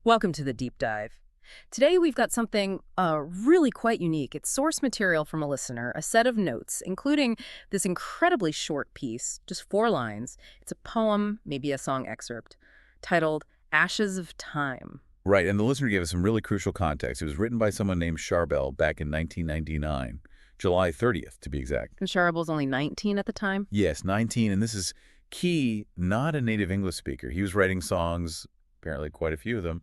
Welcome to the deep dive. Today we've got something really quite unique. It's source material from a listener, a set of notes, including this incredibly short piece, just 4 lines. It's a poem, maybe a song excerpt, titled Ashes of Time. Right, and the listener gave us some really crucial context. It was written by someone named Sharbell back in 1999, July 30th to be exact. And Sharbell's only 19 at the time? Yes, 19, and this is key, not a native English speaker. He was writing songs, apparently quite a few of them,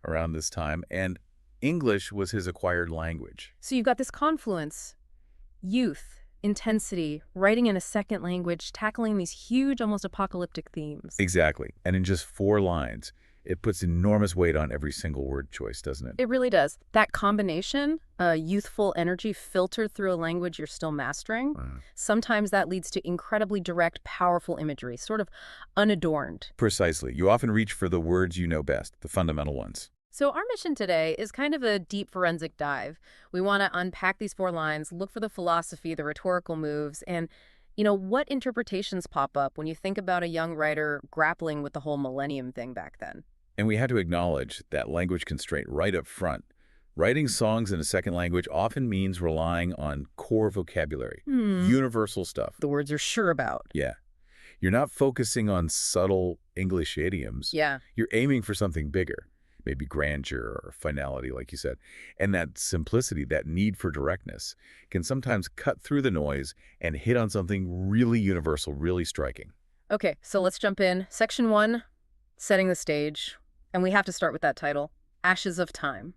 around this time, and English was his acquired language. So you've got this confluence, youth, intensity, writing in a second language, tackling these huge, almost apocalyptic themes. Exactly, and in just 4 lines, it puts enormous weight on every single word choice, doesn't it? It really does. That combination, youthful energy filtered through a language you're still mastering, sometimes that leads to incredibly direct, powerful imagery, sort of unadorned. Precisely. You often reach for the words you know best, the fundamental ones. So our mission today is kind of a deep forensic dive. We want to unpack these 4 lines, look for the philosophy, the rhetorical moves, and what interpretations pop up when you think about a young writer grappling with the whole millennium thing back then. And we had to acknowledge that language constraint right up front. Writing songs in a second language often means relying on core vocabulary, universal stuff. The words you're sure about. Yeah. You're not focusing on subtle English idioms. Yeah. You're aiming for something bigger, maybe grandeur or finality, like you said. And that simplicity, that need for directness, can sometimes cut through the noise and hit on something really universal, really striking. Okay, so let's jump in. Section 1, setting the stage. And we have to start with that title, Ashes of Time.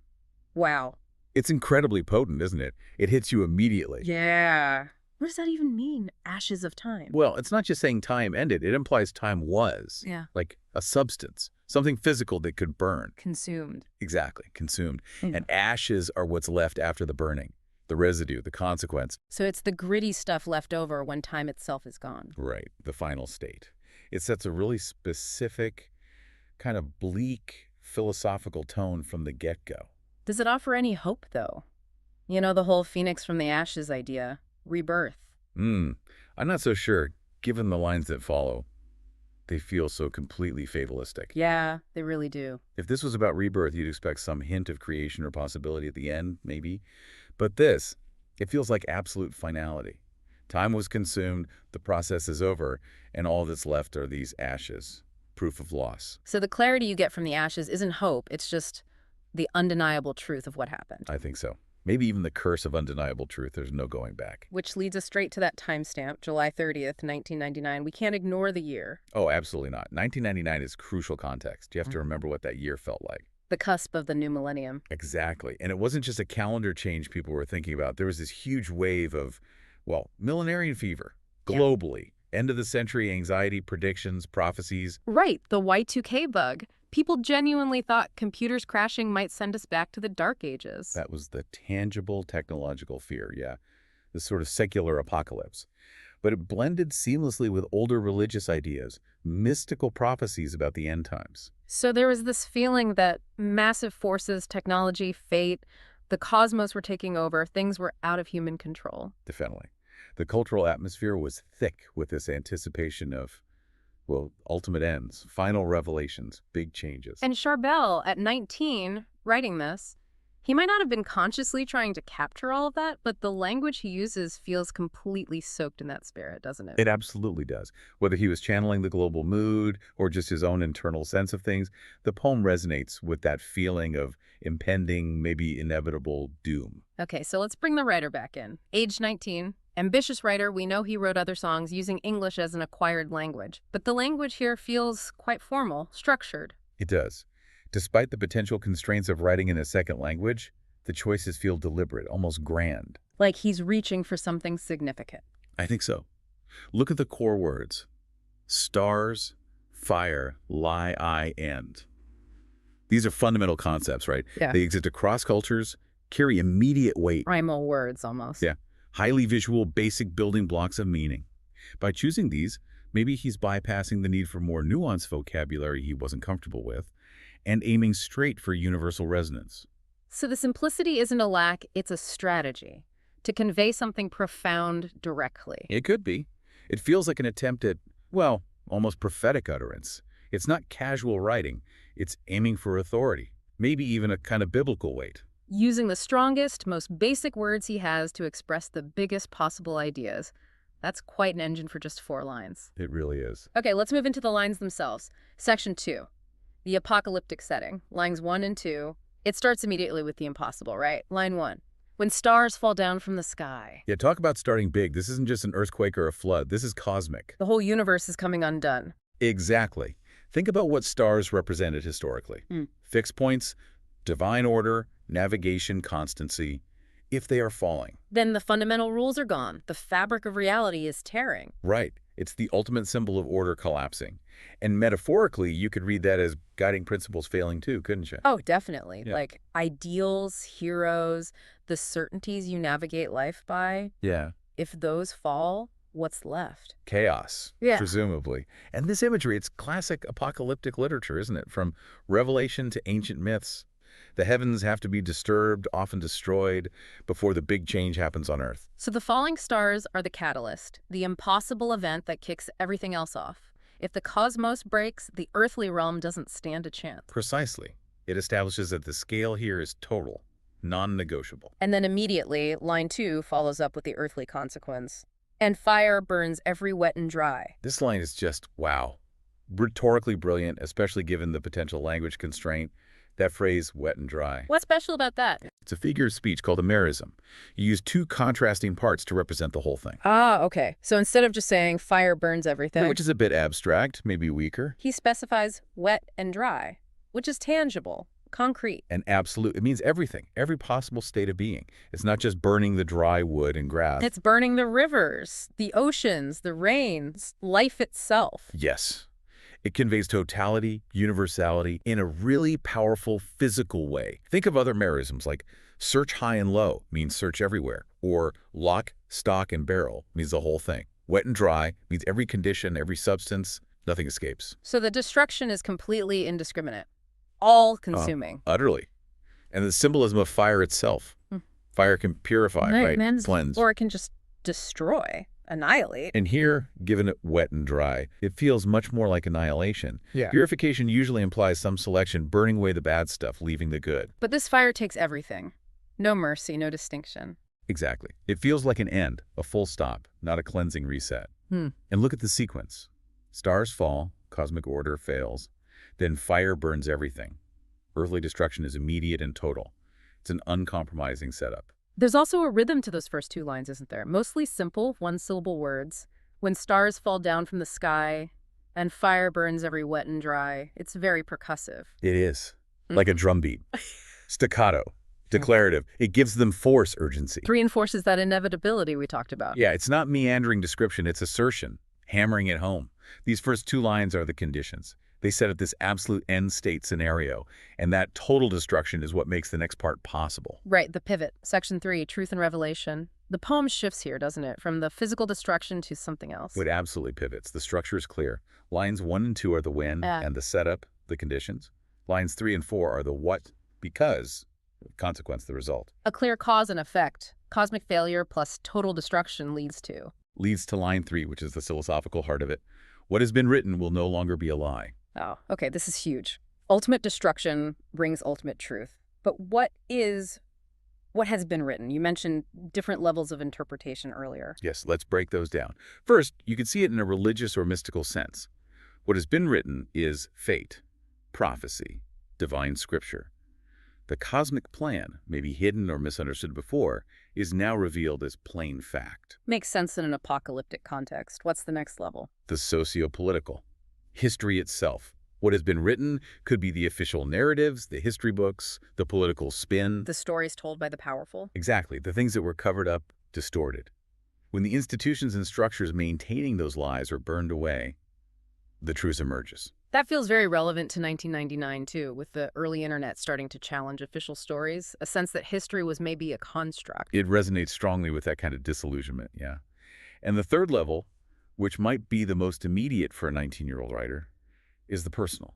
Wow. It's incredibly potent, isn't it? It hits you immediately. Yeah. What does that even mean, ashes of time? Well, it's not just saying time ended. It implies time was. Yeah. Like a substance, something physical that could burn. Consumed. Exactly, consumed. Yeah. And ashes are what's left after the burning, the residue, the consequence. So it's the gritty stuff left over when time itself is gone. Right, the final state. It sets a really specific, kind of bleak, philosophical tone from the get-go. Does it offer any hope, though? The whole phoenix from the ashes idea, rebirth. I'm not so sure, given the lines that follow. They feel so completely fatalistic. Yeah, they really do. If this was about rebirth, you'd expect some hint of creation or possibility at the end, maybe. But this, it feels like absolute finality. Time was consumed, the process is over, and all that's left are these ashes. Proof of loss. So the clarity you get from the ashes isn't hope, it's just the undeniable truth of what happened. I think so. Maybe even the curse of undeniable truth. There's no going back. Which leads us straight to that timestamp, July 30th, 1999. We can't ignore the year. Oh, absolutely not. 1999 is crucial context. You have to remember what that year felt like. The cusp of the new millennium. Exactly. And it wasn't just a calendar change people were thinking about. There was this huge wave of, millenarian fever globally. Yeah. End of the century anxiety, predictions, prophecies. Right, the Y2K bug. People genuinely thought computers crashing might send us back to the dark ages. That was the tangible technological fear, yeah. This sort of secular apocalypse. But it blended seamlessly with older religious ideas, mystical prophecies about the end times. So there was this feeling that massive forces, technology, fate, the cosmos were taking over, things were out of human control. Definitely. The cultural atmosphere was thick with this anticipation of, ultimate ends, final revelations, big changes. And Sharbell, at 19, writing this, he might not have been consciously trying to capture all of that, but the language he uses feels completely soaked in that spirit, doesn't it? It absolutely does. Whether he was channeling the global mood or just his own internal sense of things, the poem resonates with that feeling of impending, maybe inevitable doom. Okay, so let's bring the writer back in. Age 19. Ambitious writer, we know he wrote other songs using English as an acquired language. But the language here feels quite formal, structured. It does. Despite the potential constraints of writing in a second language, the choices feel deliberate, almost grand. Like he's reaching for something significant. I think so. Look at the core words. Stars, fire, lie, I, end. These are fundamental concepts, right? Yeah. They exist across cultures, carry immediate weight. Primal words, almost. Yeah. Highly visual, basic building blocks of meaning. By choosing these, maybe he's bypassing the need for more nuanced vocabulary he wasn't comfortable with and aiming straight for universal resonance. So the simplicity isn't a lack, it's a strategy to convey something profound directly. It could be. It feels like an attempt at, almost prophetic utterance. It's not casual writing. It's aiming for authority, maybe even a kind of biblical weight. Using the strongest, most basic words he has to express the biggest possible ideas. That's quite an engine for just 4 lines. It really is. Okay, let's move into the lines themselves. Section 2, the apocalyptic setting, lines 1 and 2. It starts immediately with the impossible, right? Line 1, when stars fall down from the sky. Yeah, talk about starting big. This isn't just an earthquake or a flood. This is cosmic. The whole universe is coming undone. Exactly. Think about what stars represented historically. Fixed points, divine order, navigation, constancy. If they are falling. Then the fundamental rules are gone. The fabric of reality is tearing. Right. It's the ultimate symbol of order collapsing. And metaphorically, you could read that as guiding principles failing too, couldn't you? Oh, definitely. Yeah. Like ideals, heroes, the certainties you navigate life by. Yeah. If those fall, what's left? Chaos, Yeah. presumably. And this imagery, it's classic apocalyptic literature, isn't it? From Revelation to ancient myths. The heavens have to be disturbed, often destroyed, before the big change happens on Earth. So the falling stars are the catalyst, the impossible event that kicks everything else off. If the cosmos breaks, the earthly realm doesn't stand a chance. Precisely. It establishes that the scale here is total, non-negotiable. And then immediately, line 2 follows up with the earthly consequence. And fire burns every wet and dry. This line is just, wow. Rhetorically brilliant, especially given the potential language constraint. That phrase, wet and dry. What's special about that? It's a figure of speech called a merism. You use 2 contrasting parts to represent the whole thing. Ah, okay. So instead of just saying fire burns everything, Which is a bit abstract, maybe weaker. he specifies wet and dry, which is tangible, concrete. And absolute. It means everything, every possible state of being. It's not just burning the dry wood and grass. It's burning the rivers, the oceans, the rains, life itself. Yes. It conveys totality, universality, in a really powerful physical way. Think of other merisms like search high and low means search everywhere, or lock, stock, and barrel means the whole thing. Wet and dry means every condition, every substance, nothing escapes. So the destruction is completely indiscriminate, all-consuming. Utterly. And the symbolism of fire itself. Fire can purify, right? Cleanse. Or it can just destroy, annihilate. And here, given it wet and dry, it feels much more like annihilation. Yeah. Purification usually implies some selection, burning away the bad stuff, leaving the good. But this fire takes everything. No mercy, no distinction. Exactly. It feels like an end, a full stop, not a cleansing reset. And look at the sequence. Stars fall, cosmic order fails, then fire burns everything. Earthly destruction is immediate and total. It's an uncompromising setup. There's also a rhythm to those first 2 lines, isn't there? Mostly simple, one-syllable words. When stars fall down from the sky and fire burns every wet and dry. It's very percussive. It is. Like a drum beat. Staccato. Declarative. It gives them force, urgency. Reinforces that inevitability we talked about. Yeah, it's not meandering description, it's assertion, hammering it home. These first 2 lines are the conditions. They set up this absolute end state scenario, and that total destruction is what makes the next part possible. Right, the pivot. Section 3, truth and revelation. The poem shifts here, doesn't it? From the physical destruction to something else. It absolutely pivots. The structure is clear. Lines 1 and 2 are the when and the setup, the conditions. Lines 3 and 4 are the what, because, consequence, the result. A clear cause and effect. Cosmic failure plus total destruction leads to line 3, which is the philosophical heart of it. What has been written will no longer be a lie. Oh, okay, this is huge. Ultimate destruction brings ultimate truth. But what has been written? You mentioned different levels of interpretation earlier. Yes, let's break those down. First, you can see it in a religious or mystical sense. What has been written is fate, prophecy, divine scripture. The cosmic plan, maybe hidden or misunderstood before, is now revealed as plain fact. Makes sense in an apocalyptic context. What's the next level? The socio-political. History itself. What has been written could be the official narratives, the history books, the political spin. The stories told by the powerful? Exactly, the things that were covered up, distorted. When the institutions and structures maintaining those lies are burned away, the truth emerges. That feels very relevant to 1999, too, with the early internet starting to challenge official stories, a sense that history was maybe a construct. It resonates strongly with that kind of disillusionment, yeah. And the third level, which might be the most immediate for a 19-year-old writer, is the personal.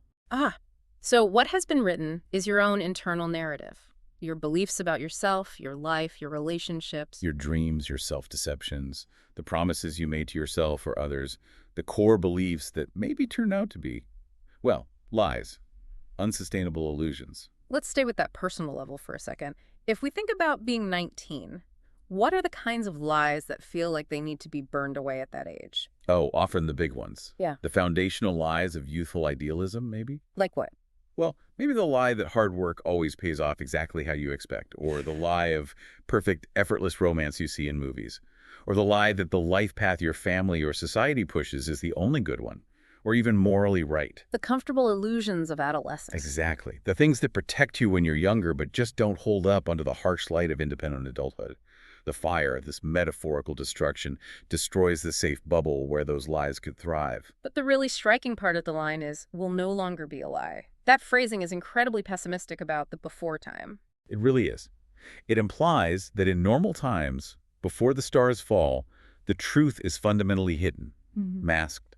So what has been written is your own internal narrative. Your beliefs about yourself, your life, your relationships. Your dreams, your self-deceptions, the promises you made to yourself or others, the core beliefs that maybe turned out to be, well, lies, unsustainable illusions, Let's stay with that personal level for a second. If we think about being 19, what are the kinds of lies that feel like they need to be burned away at that age? Oh, often the big ones. Yeah. The foundational lies of youthful idealism, maybe? Like what? Well, maybe the lie that hard work always pays off exactly how you expect, or the lie of perfect, effortless romance you see in movies, or the lie that the life path your family or society pushes is the only good one, or even morally right. The comfortable illusions of adolescence. Exactly. The things that protect you when you're younger but just don't hold up under the harsh light of independent adulthood. The fire, this metaphorical destruction, destroys the safe bubble where those lies could thrive. But the really striking part of the line is, will no longer be a lie. That phrasing is incredibly pessimistic about the before time. It really is. It implies that in normal times, before the stars fall, the truth is fundamentally hidden, masked.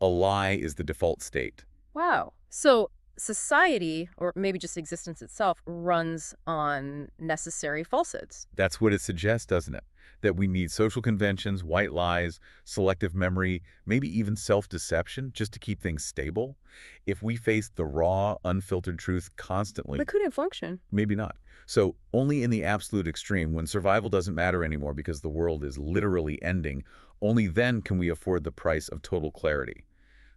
A lie is the default state. Wow. So society, or maybe just existence itself, runs on necessary falsehoods. That's what it suggests, doesn't it? That we need social conventions, white lies, selective memory, maybe even self-deception just to keep things stable. If we face the raw, unfiltered truth constantly, But couldn't function. maybe not. So only in the absolute extreme, when survival doesn't matter anymore because the world is literally ending, only then can we afford the price of total clarity.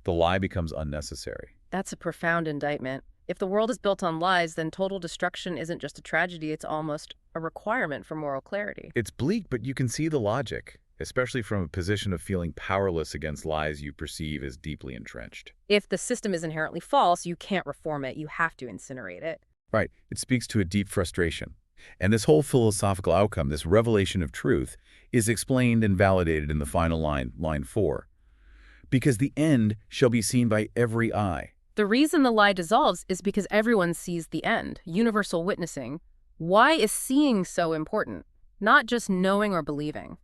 The lie becomes unnecessary. That's a profound indictment. If the world is built on lies, then total destruction isn't just a tragedy, it's almost a requirement for moral clarity. It's bleak, but you can see the logic, especially from a position of feeling powerless against lies you perceive as deeply entrenched. If the system is inherently false, you can't reform it, you have to incinerate it. Right. It speaks to a deep frustration. And this whole philosophical outcome, this revelation of truth, is explained and validated in the final line, line 4. Because the end shall be seen by every eye. The reason the lie dissolves is because everyone sees the end, universal witnessing. Why is seeing so important? Not just knowing or believing.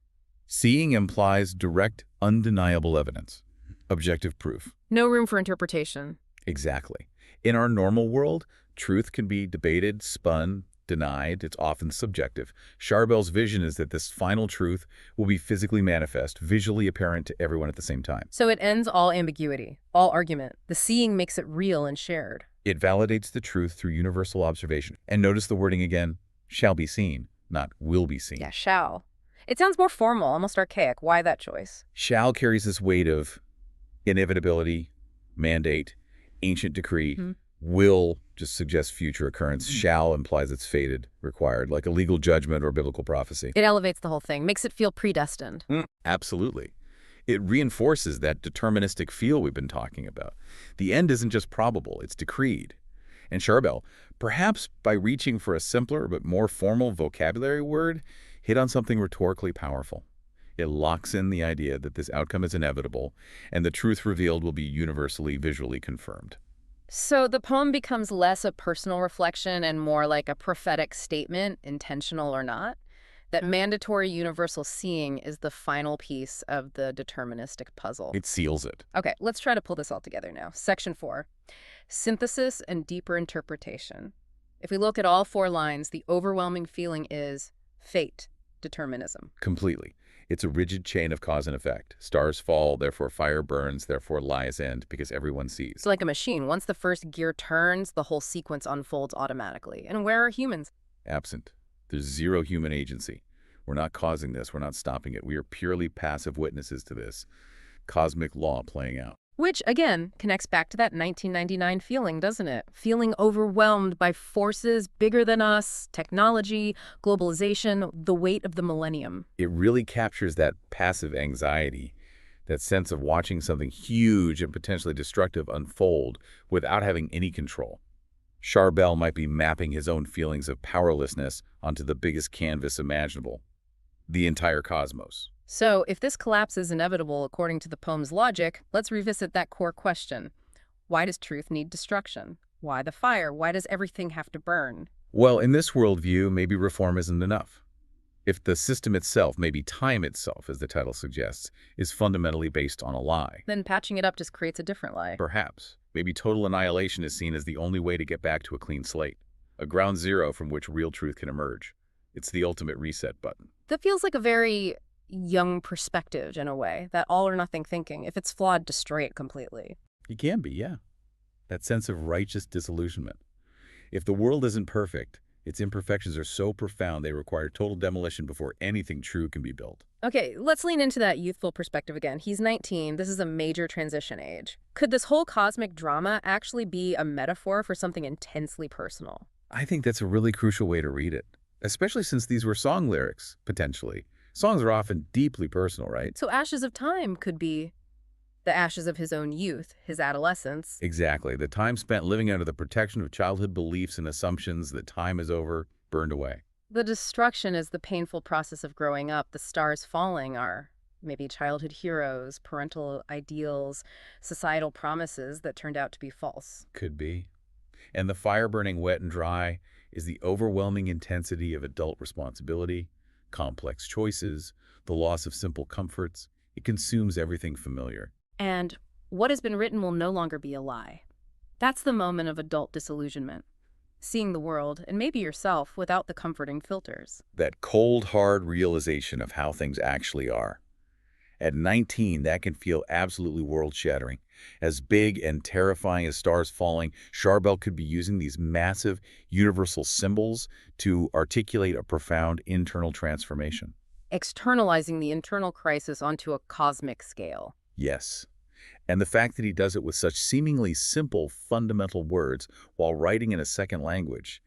Seeing implies direct, undeniable evidence. Objective proof. No room for interpretation. Exactly. In our normal world, truth can be debated, spun, denied. It's often subjective. Sharbell's vision is that this final truth will be physically manifest, visually apparent to everyone at the same time. So it ends all ambiguity, all argument. The seeing makes it real and shared. It validates the truth through universal observation. And notice the wording again, shall be seen, not will be seen. Yeah, shall. It sounds more formal, almost archaic. Why that choice? Shall carries this weight of inevitability, mandate, ancient decree. Will just suggests future occurrence. Shall implies it's fated, required, like a legal judgment or biblical prophecy. It elevates the whole thing, makes it feel predestined. Absolutely. It reinforces that deterministic feel we've been talking about. The end isn't just probable, it's decreed. And Sharbell, perhaps by reaching for a simpler but more formal vocabulary word, hit on something rhetorically powerful. It locks in the idea that this outcome is inevitable, and the truth revealed will be universally visually confirmed. So the poem becomes less a personal reflection and more like a prophetic statement, intentional or not. That mandatory universal seeing is the final piece of the deterministic puzzle. It seals it. Okay, let's try to pull this all together now. Section 4, synthesis and deeper interpretation. If we look at all 4 lines, the overwhelming feeling is fate, determinism. Completely. It's a rigid chain of cause and effect. Stars fall, therefore fire burns, therefore lies end, because everyone sees. It's like a machine. Once the first gear turns, the whole sequence unfolds automatically. And where are humans? Absent. There's zero human agency. We're not causing this. We're not stopping it. We are purely passive witnesses to this cosmic law playing out. Which, again, connects back to that 1999 feeling, doesn't it? Feeling overwhelmed by forces bigger than us, technology, globalization, the weight of the millennium. It really captures that passive anxiety, that sense of watching something huge and potentially destructive unfold without having any control. Sharbell might be mapping his own feelings of powerlessness onto the biggest canvas imaginable, the entire cosmos. So, if this collapse is inevitable according to the poem's logic, let's revisit that core question. Why does truth need destruction? Why the fire? Why does everything have to burn? Well, in this worldview, maybe reform isn't enough. If the system itself, maybe time itself, as the title suggests, is fundamentally based on a lie. Then patching it up just creates a different lie. Perhaps. Maybe total annihilation is seen as the only way to get back to a clean slate, a ground zero from which real truth can emerge. It's the ultimate reset button. That feels like a very young perspective in a way, that all or nothing thinking. If it's flawed, destroy it completely. It can be, yeah. That sense of righteous disillusionment. If the world isn't perfect, its imperfections are so profound they require total demolition before anything true can be built. Okay, let's lean into that youthful perspective again. He's 19. This is a major transition age. Could this whole cosmic drama actually be a metaphor for something intensely personal? I think that's a really crucial way to read it, especially since these were song lyrics, potentially. Songs are often deeply personal, right? So Ashes of Time could be the ashes of his own youth, his adolescence. Exactly. The time spent living under the protection of childhood beliefs and assumptions that time is over, burned away. The destruction is the painful process of growing up. The stars falling are maybe childhood heroes, parental ideals, societal promises that turned out to be false. Could be. And the fire burning wet and dry is the overwhelming intensity of adult responsibility, complex choices, the loss of simple comforts. It consumes everything familiar. And what has been written will no longer be a lie. That's the moment of adult disillusionment. Seeing the world, and maybe yourself, without the comforting filters. That cold, hard realization of how things actually are. At 19, that can feel absolutely world-shattering. As big and terrifying as stars falling, Sharbell could be using these massive, universal symbols to articulate a profound internal transformation. Externalizing the internal crisis onto a cosmic scale. Yes. And the fact that he does it with such seemingly simple, fundamental words while writing in a second language,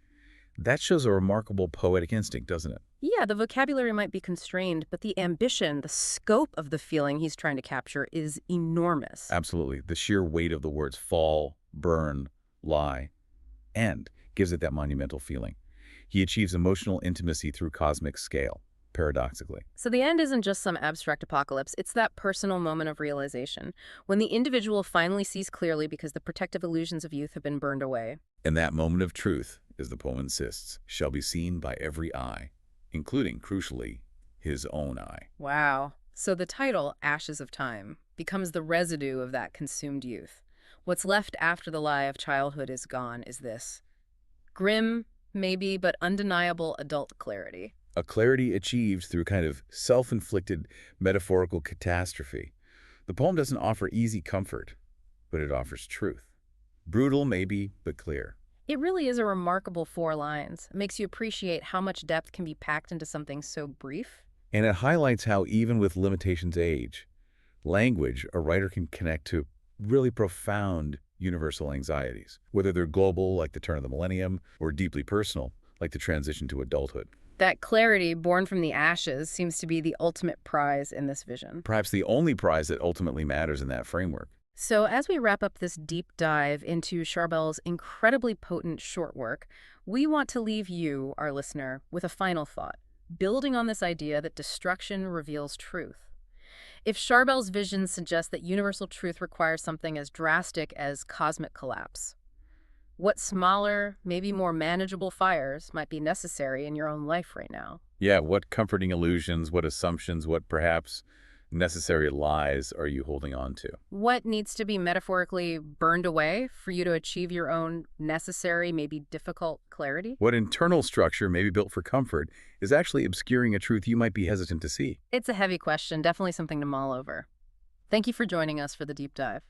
that shows a remarkable poetic instinct, doesn't it? Yeah, the vocabulary might be constrained, but the ambition, the scope of the feeling he's trying to capture is enormous. Absolutely. The sheer weight of the words fall, burn, lie, and gives it that monumental feeling. He achieves emotional intimacy through cosmic scale, paradoxically. So the end isn't just some abstract apocalypse, it's that personal moment of realization, when the individual finally sees clearly because the protective illusions of youth have been burned away. And that moment of truth, as the poem insists, shall be seen by every eye, including, crucially, his own eye. Wow. So the title, Ashes of Time, becomes the residue of that consumed youth. What's left after the lie of childhood is gone is this. Grim, maybe, but undeniable adult clarity. A clarity achieved through kind of self-inflicted metaphorical catastrophe. The poem doesn't offer easy comfort, but it offers truth. Brutal, maybe, but clear. It really is a remarkable 4 lines. It makes you appreciate how much depth can be packed into something so brief. And it highlights how, even with limitations age, language, a writer can connect to really profound universal anxieties, whether they're global, like the turn of the millennium, or deeply personal, like the transition to adulthood. That clarity, born from the ashes, seems to be the ultimate prize in this vision. Perhaps the only prize that ultimately matters in that framework. So as we wrap up this deep dive into Sharbell's incredibly potent short work, we want to leave you, our listener, with a final thought, building on this idea that destruction reveals truth. If Sharbell's vision suggests that universal truth requires something as drastic as cosmic collapse, what smaller, maybe more manageable fires might be necessary in your own life right now? Yeah, what comforting illusions, what assumptions, what perhaps necessary lies are you holding on to? What needs to be metaphorically burned away for you to achieve your own necessary, maybe difficult clarity? What internal structure, maybe built for comfort, is actually obscuring a truth you might be hesitant to see? It's a heavy question, definitely something to mull over. Thank you for joining us for the deep dive.